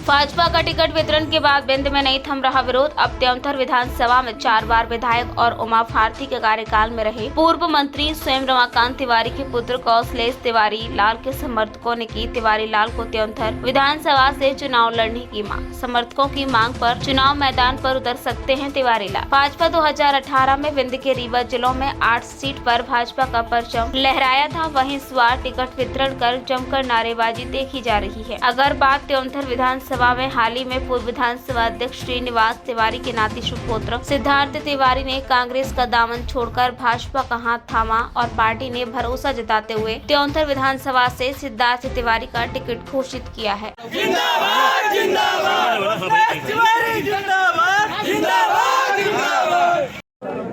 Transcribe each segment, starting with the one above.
भाजपा का टिकट वितरण के बाद बिंद में नहीं थम रहा विरोध। अब त्योंथर विधानसभा में 4 बार विधायक और उमा भारती के कार्यकाल में रहे पूर्व मंत्री स्वयं रमाकांत तिवारी के पुत्र कौशलेश तिवारी लाल के समर्थकों ने की तिवारी लाल को त्योंथर विधानसभा से चुनाव लड़ने की मांग। समर्थकों की मांग पर चुनाव मैदान पर उतर सकते हैं तिवारी लाल। भाजपा 2018 में विंध्य के रीवा जिलों में 8 सीट पर भाजपा का परचम लहराया था। वहीं इस बार टिकट वितरण कर जमकर नारेबाजी देखी जा रही है। अगर बात त्योंथर विधानसभा में हाल ही में पूर्व विधानसभा अध्यक्ष श्रीनिवास तिवारी के नाती सुपुत्र सिद्धार्थ तिवारी ने कांग्रेस का दामन छोड़कर भाजपा का हाथ थामा और पार्टी ने भरोसा जताते हुए त्योंथर विधानसभा से सिद्धार्थ तिवारी का टिकट घोषित किया है। जिंदाबाद जिंदाबाद तिवारी जिंदाबाद जिंदाबाद जिंदाबाद।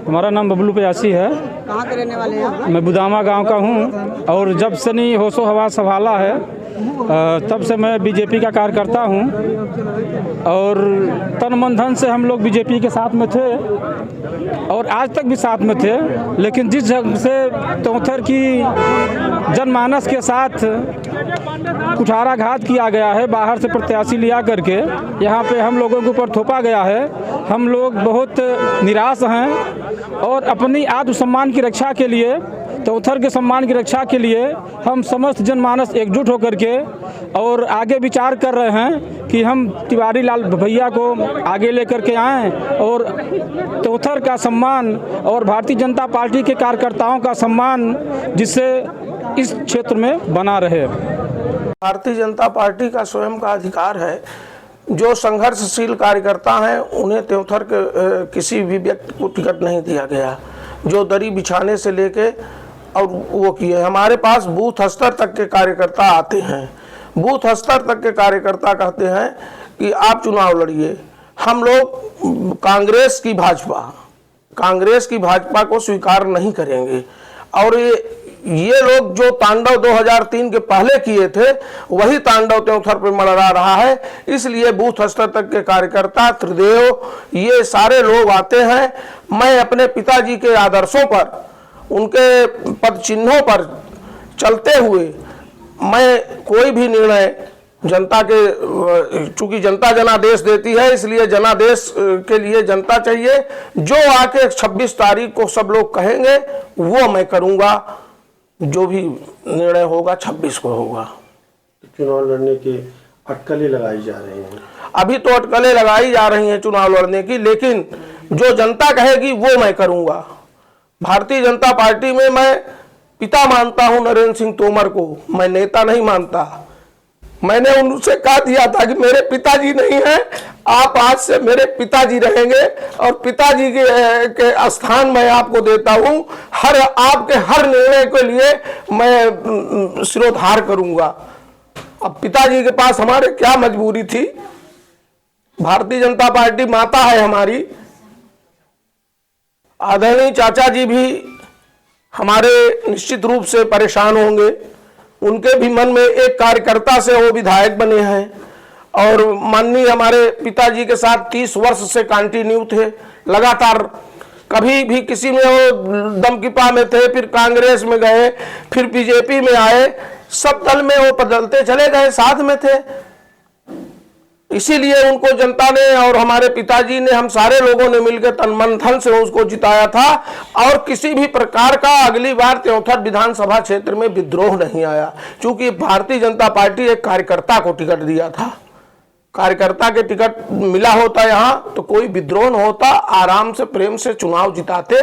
हमारा नाम बबलू प्यासी है। कहाँ के रहने वाले हैं? मैं बुदामा गांव का हूं और जब से नहीं होशो हवा संभाला है तब से मैं बीजेपी का कार्यकर्ता हूं और तन मन धन से हम लोग बीजेपी के साथ में थे और आज तक भी साथ में थे। लेकिन जिस जगह से त्योंथर की जनमानस के साथ कुठाराघात किया गया है, बाहर से प्रत्याशी लिया करके यहाँ पे हम लोगों के ऊपर थोपा गया है, हम लोग बहुत निराश हैं और अपनी आत्मसम्मान की रक्षा के लिए, त्योंथर के सम्मान की रक्षा के लिए हम समस्त जनमानस एकजुट होकर के और आगे विचार कर रहे हैं कि हम तिवारी लाल भैया को आगे लेकर के आएँ और त्योंथर का सम्मान और भारतीय जनता पार्टी के कार्यकर्ताओं का सम्मान जिससे इस क्षेत्र में बना रहे। भारतीय जनता पार्टी का स्वयं का अधिकार है। जो संघर्षशील कार्यकर्ता हैं उन्हें त्योंथर के किसी भी व्यक्ति को टिकट नहीं दिया गया। जो दरी बिछाने से लेके और वो किए, हमारे पास बूथ स्तर तक के कार्यकर्ता आते हैं। बूथ स्तर तक के कार्यकर्ता कहते हैं कि आप चुनाव लड़िए। हम लोग कांग्रेस की भाजपा को स्वीकार नहीं करेंगे और ये लोग जो तांडव 2003 के पहले किए थे वही तांडव त्योंथर पे मंडरा रहा है। इसलिए बूथ स्तर तक के कार्यकर्ता, त्रिदेव, ये सारे लोग आते हैं। मैं अपने पिताजी के आदर्शों पर, उनके पद चिन्हों पर चलते हुए मैं कोई भी निर्णय जनता के, चूंकि जनता जनादेश देती है इसलिए जनादेश के लिए जनता चाहिए। जो आके 26 तारीख को सब लोग कहेंगे वो मैं करूँगा। जो भी निर्णय होगा 26 को होगा। चुनाव लड़ने की अटकलें लगाई जा रही हैं। अभी तो अटकलें लगाई जा रही हैं चुनाव लड़ने की, लेकिन जो जनता कहेगी वो मैं करूंगा। भारतीय जनता पार्टी में मैं पिता मानता हूं नरेंद्र सिंह तोमर को, मैं नेता नहीं मानता। मैंने उनसे कहा दिया था कि मेरे पिताजी नहीं हैं, आप आज से मेरे पिताजी रहेंगे और पिताजी के स्थान मैं आपको देता हूं। आपके हर निर्णय के लिए मैं सिरोधार करूंगा। अब पिताजी के पास हमारे क्या मजबूरी थी? भारतीय जनता पार्टी माता है हमारी। आदरणीय चाचा जी भी हमारे निश्चित रूप से परेशान होंगे। उनके भी मन में एक कार्यकर्ता से वो विधायक बने हैं और माननीय हमारे पिताजी के साथ 30 वर्ष से कंटिन्यू थे लगातार। कभी भी किसी में वो दमकीपा में थे, फिर कांग्रेस में गए, फिर बीजेपी में आए, सब दल में वो बदलते चले गए, साथ में थे। इसीलिए उनको जनता ने और हमारे पिताजी ने, हम सारे लोगों ने मिलकर तन मन धन से उसको जिताया था और किसी भी प्रकार का अगली बार त्योंथर विधानसभा क्षेत्र में विद्रोह नहीं आया। क्योंकि भारतीय जनता पार्टी एक कार्यकर्ता को टिकट दिया था। कार्यकर्ता के टिकट मिला होता यहाँ तो कोई विद्रोह न होता, आराम से प्रेम से चुनाव जिताते।